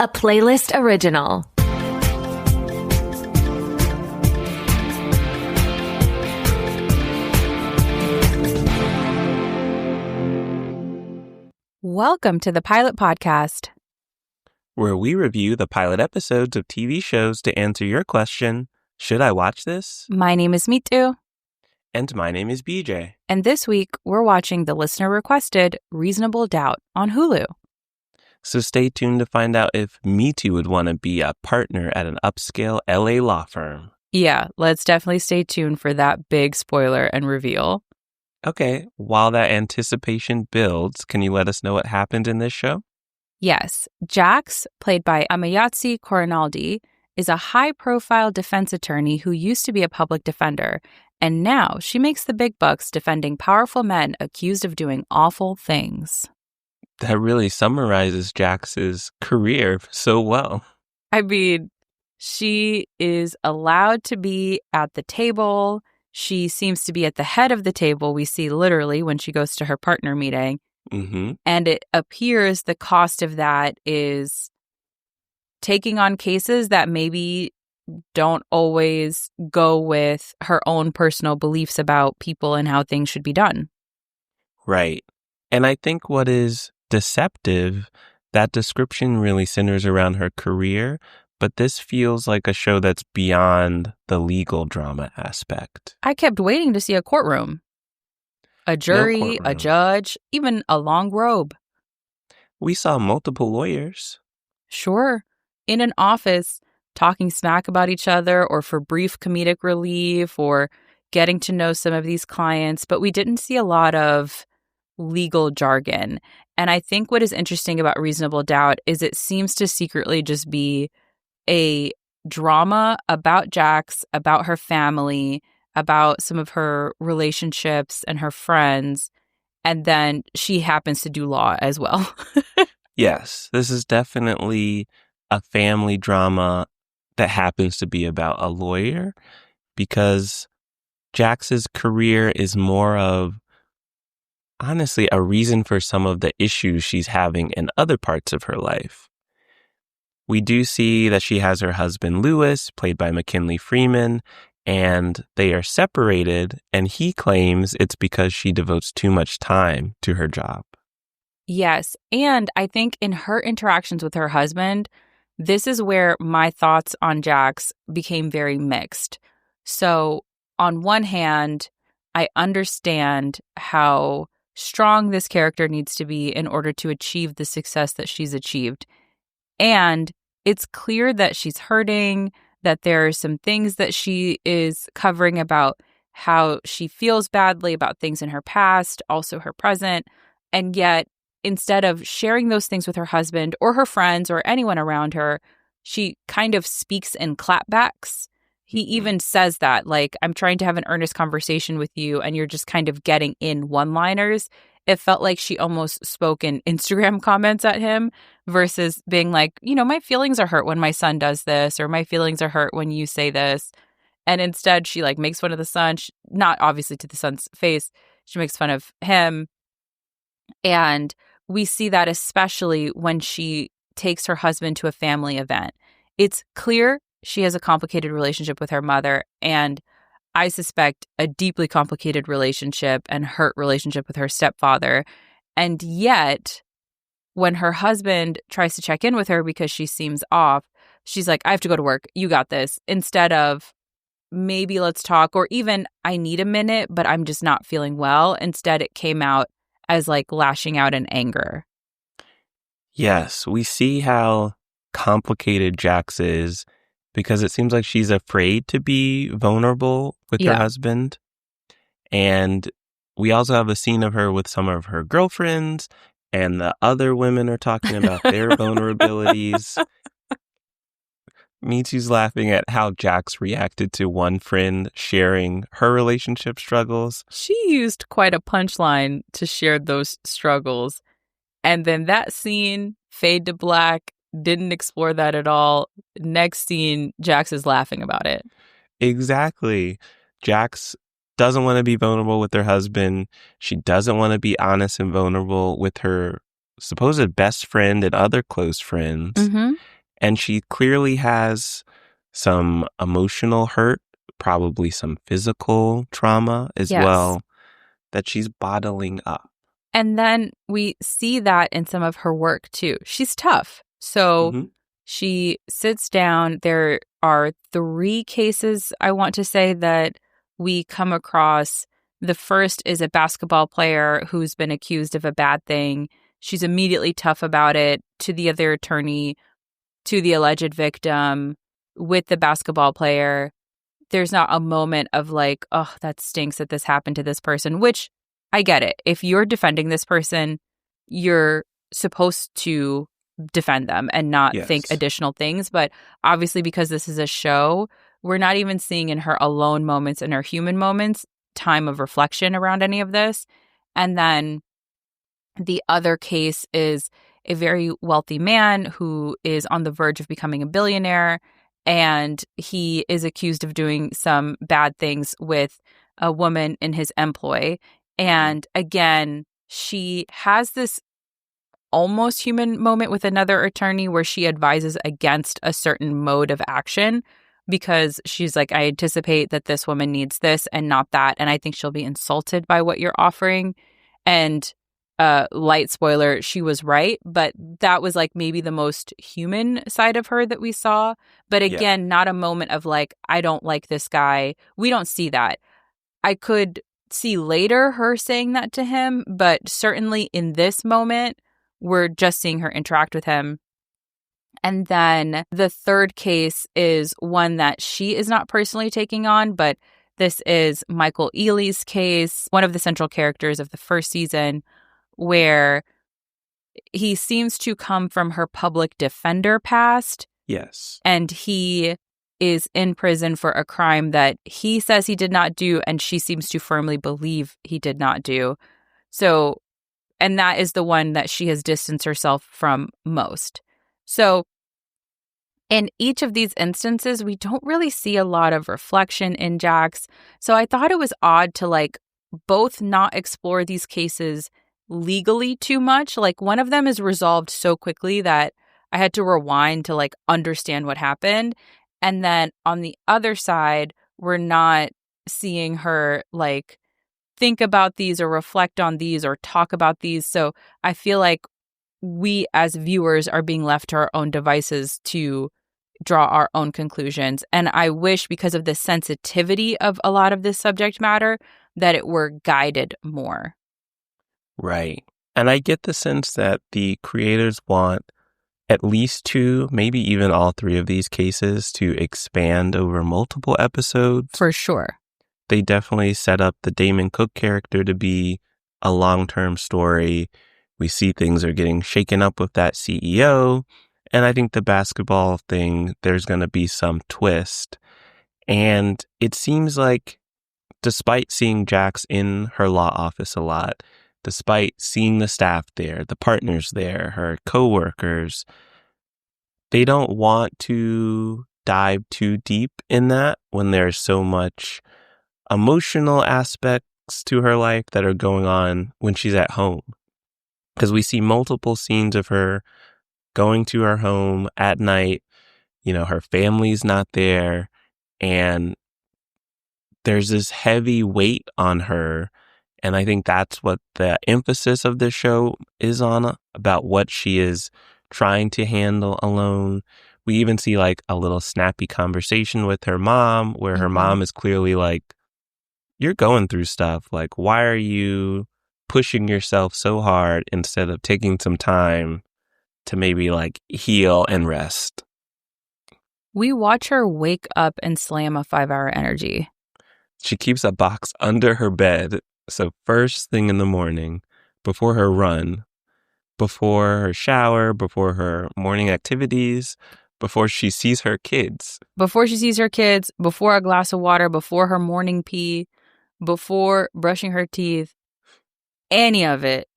a Playlyst original. Welcome to the Pilot Podcast, where we review the pilot episodes of TV shows to answer your question, should I watch this? My name is Mitu. And my name is BJ. And this week, we're watching the listener-requested Reasonable Doubt on Hulu. So stay tuned to find out if Mitu would want to be a partner at an upscale LA law firm. Yeah, let's definitely stay tuned for that big spoiler and reveal. Okay, while that anticipation builds, can you let us know what happened in this show? Yes, Jax, played by Amayatsi Corinaldi, is a high-profile defense attorney who used to be a public defender, and now she makes the big bucks defending powerful men accused of doing awful things. That really summarizes Jax's career so well. I mean, she is allowed to be at the table. She seems to be at the head of the table, we see literally when she goes to her partner meeting. Mm-hmm. And it appears the cost of that is taking on cases that maybe don't always go with her own personal beliefs about people and how things should be done. Right. And I think what is deceptive, that description really centers around her career, but this feels like a show that's beyond the legal drama aspect. I kept waiting to see a courtroom. A jury, No courtroom. A judge, even a long robe. We saw multiple lawyers. Sure. In an office, talking smack about each other or for brief comedic relief or getting to know some of these clients, but we didn't see a lot of legal jargon. And I think what is interesting about Reasonable Doubt is it seems to secretly just be a drama about Jax, about her family, about some of her relationships and her friends, and then she happens to do law as well. Yes, this is definitely a family drama that happens to be about a lawyer, because Jax's career is more of, honestly, a reason for some of the issues she's having in other parts of her life. We do see that she has her husband, Lewis, played by McKinley Freeman, and they are separated, and he claims it's because she devotes too much time to her job. Yes, and I think in her interactions with her husband, this is where my thoughts on Jax became very mixed. So, on one hand, I understand how strong this character needs to be in order to achieve the success that she's achieved. And it's clear that she's hurting, that there are some things that she is covering about how she feels badly about things in her past, also her present. And yet, instead of sharing those things with her husband or her friends or anyone around her, she kind of speaks in clapbacks. He even says that, like, I'm trying to have an earnest conversation with you, and you're just kind of getting in one-liners. It felt like she almost spoke in Instagram comments at him versus being like, you know, my feelings are hurt when my son does this, or my feelings are hurt when you say this. And instead, she like makes fun of the son, not obviously to the son's face. She makes fun of him. And we see that especially when she takes her husband to a family event. It's clear she has a complicated relationship with her mother, and I suspect a deeply complicated relationship and hurt relationship with her stepfather. And yet, when her husband tries to check in with her because she seems off, she's like, I have to go to work. You got this. Instead of maybe let's talk, or even I need a minute, but I'm just not feeling well. Instead, it came out as like lashing out in anger. Yes, we see how complicated Jax is, because it seems like she's afraid to be vulnerable with her husband. And we also have a scene of her with some of her girlfriends, and the other women are talking about their vulnerabilities. Mitu's laughing at how Jax reacted to one friend sharing her relationship struggles. She used quite a punchline to share those struggles. And then that scene, fade to black, didn't explore that at all. Next scene, Jax is laughing about it. Exactly. Jax doesn't want to be vulnerable with her husband. She doesn't want to be honest and vulnerable with her supposed best friend and other close friends. Mm-hmm. And she clearly has some emotional hurt, probably some physical trauma as well, that she's bottling up. And then we see that in some of her work too. She's tough. So she sits down. There are 3 cases, I want to say, that we come across. The first is a basketball player who's been accused of a bad thing. She's immediately tough about it to the other attorney, to the alleged victim, with the basketball player. There's not a moment of like, oh, that stinks that this happened to this person, which I get it. If you're defending this person, you're supposed to defend them and not think additional things. But obviously, because this is a show, we're not even seeing in her alone moments and her human moments time of reflection around any of this. And then the other case is a very wealthy man who is on the verge of becoming a billionaire, and he is accused of doing some bad things with a woman in his employ. And again, she has this almost human moment with another attorney where she advises against a certain mode of action because she's like, I anticipate that this woman needs this and not that. And I think she'll be insulted by what you're offering. And light spoiler, she was right. But that was like maybe the most human side of her that we saw. But again, not a moment of like, I don't like this guy. We don't see that. I could see later her saying that to him, but certainly in this moment, we're just seeing her interact with him. And then the third case is one that she is not personally taking on, but this is Michael Ealy's case, one of the central characters of the first season, where he seems to come from her public defender past. Yes. And he is in prison for a crime that he says he did not do, and she seems to firmly believe he did not do. So, and that is the one that she has distanced herself from most. So, in each of these instances, we don't really see a lot of reflection in Jax. So I thought it was odd to like both not explore these cases legally too much. Like one of them is resolved so quickly that I had to rewind to like understand what happened. And then on the other side, we're not seeing her like think about these or reflect on these or talk about these. So I feel like we as viewers are being left to our own devices to draw our own conclusions. And I wish, because of the sensitivity of a lot of this subject matter, that it were guided more. Right. And I get the sense that the creators want at least 2, maybe even all 3 of these cases to expand over multiple episodes. For sure. They definitely set up the Damon Cook character to be a long-term story. We see things are getting shaken up with that CEO. And I think the basketball thing, there's going to be some twist. And it seems like despite seeing Jax in her law office a lot, despite seeing the staff there, the partners there, her coworkers, they don't want to dive too deep in that when there's so much emotional aspects to her life that are going on when she's at home. Because we see multiple scenes of her going to her home at night, you know, her family's not there, and there's this heavy weight on her. And I think that's what the emphasis of this show is on, about what she is trying to handle alone. We even see like a little snappy conversation with her mom where her mom is clearly like, you're going through stuff. Like, why are you pushing yourself so hard instead of taking some time to maybe like heal and rest? We watch her wake up and slam a 5-hour energy. She keeps a box under her bed. So first thing in the morning, before her run, before her shower, before her morning activities, before she sees her kids. Before she sees her kids, before a glass of water, before her morning pee, before brushing her teeth, any of it,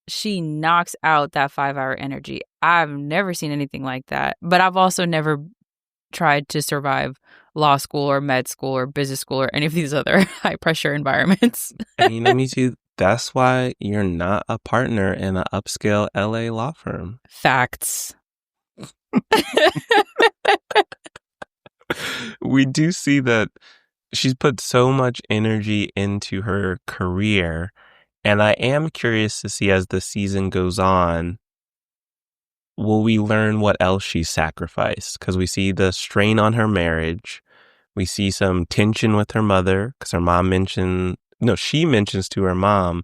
she knocks out that 5-hour energy. I've never seen anything like that, but I've also never tried to survive law school or med school or business school or any of these other high pressure environments. And you know, me too. That's why you're not a partner in an upscale LA law firm. Facts. we do see that she's put so much energy into her career. And I am curious to see as the season goes on, will we learn what else she's sacrificed? Because we see the strain on her marriage. We see some tension with her mother because she mentions to her mom,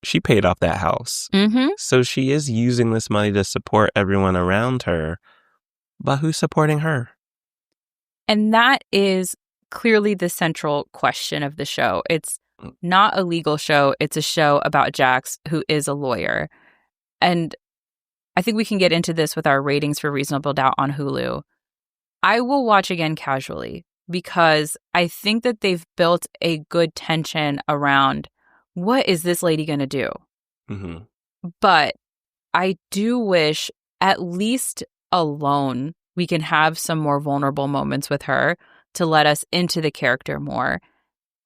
she paid off that house. Mm-hmm. So she is using this money to support everyone around her. But who's supporting her? And that is clearly the central question of the show. It's not a legal show. It's a show about Jax, who is a lawyer. And I think we can get into this with our ratings for Reasonable Doubt on Hulu. I will watch again casually because I think that they've built a good tension around what is this lady going to do? Mm-hmm. But I do wish, at least alone, we can have some more vulnerable moments with her to let us into the character more.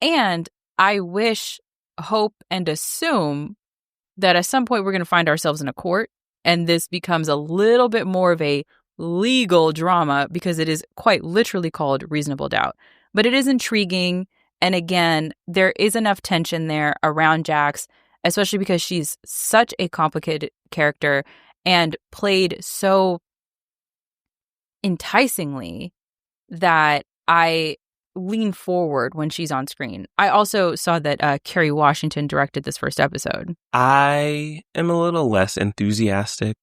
And I wish, hope, and assume that at some point we're going to find ourselves in a court and this becomes a little bit more of a legal drama because it is quite literally called Reasonable Doubt. But it is intriguing. And again, there is enough tension there around Jax, especially because she's such a complicated character and played so enticingly that I lean forward when she's on screen. I also saw that Kerry Washington directed this first episode. I am a little less enthusiastic.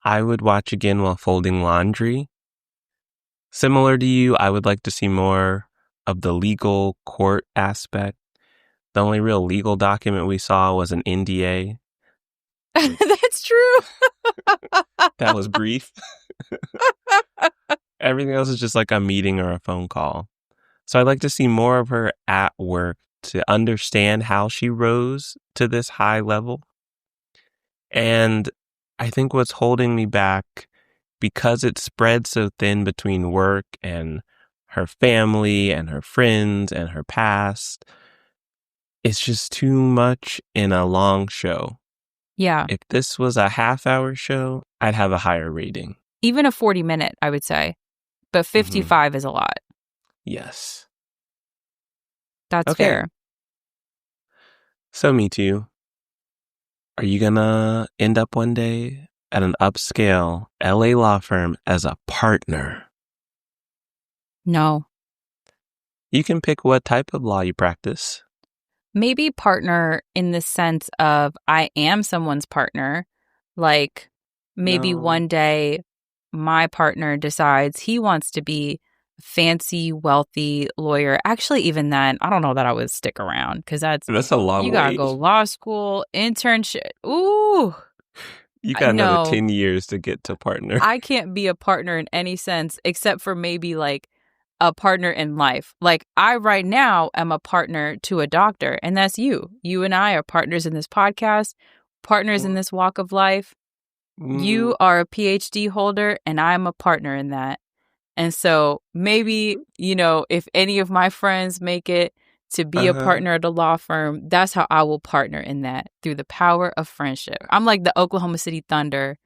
I would watch again while folding laundry. Similar to you, I would like to see more of the legal court aspect. The only real legal document we saw was an NDA. That's true. That was brief. Everything else is just like a meeting or a phone call. So I'd like to see more of her at work to understand how she rose to this high level. And I think what's holding me back, because it's spread so thin between work and her family and her friends and her past, it's just too much in a long show. Yeah. If this was a half-hour show, I'd have a higher rating. Even a 40-minute, I would say. But 55 is a lot. Yes. That's fair. So, Mitu, are you gonna end up one day at an upscale LA law firm as a partner? No. You can pick what type of law you practice. Maybe partner in the sense of I am someone's partner. Like maybe one day my partner decides he wants to be a fancy, wealthy lawyer. Actually, even then, I don't know that I would stick around because that's a long way. You gotta go law school, internship. Ooh. You got another 10 years to get to partner. I can't be a partner in any sense except for maybe like a partner in life. Like I right now am a partner to a doctor, and that's you. You and I are partners in this podcast, partners in this walk of life. You are a PhD holder, and I'm a partner in that. And so maybe, if any of my friends make it to be a partner at a law firm, that's how I will partner in that, through the power of friendship. I'm like the Oklahoma City Thunder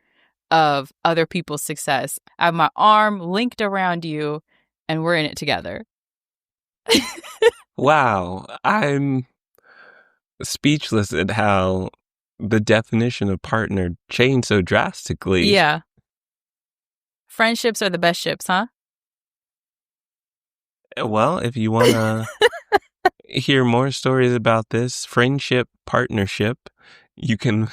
of other people's success. I have my arm linked around you, and we're in it together. Wow. I'm speechless at how the definition of partner changed so drastically. Yeah. Friendships are the best ships, huh? Well, if you want to hear more stories about this friendship partnership, you can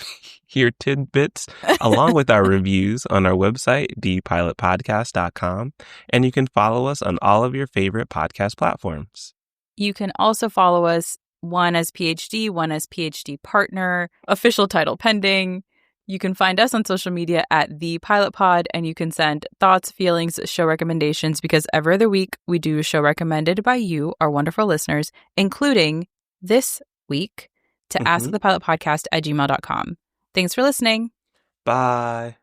hear tidbits along with our reviews on our website, thepilotpodcast.com. And you can follow us on all of your favorite podcast platforms. You can also follow us, one as PhD, one as PhD partner, official title pending. You can find us on social media at The Pilot Pod, and you can send thoughts, feelings, show recommendations, because every other week we do a show recommended by you, our wonderful listeners, including this week to askthepilotpodcast@gmail.com. Thanks for listening. Bye.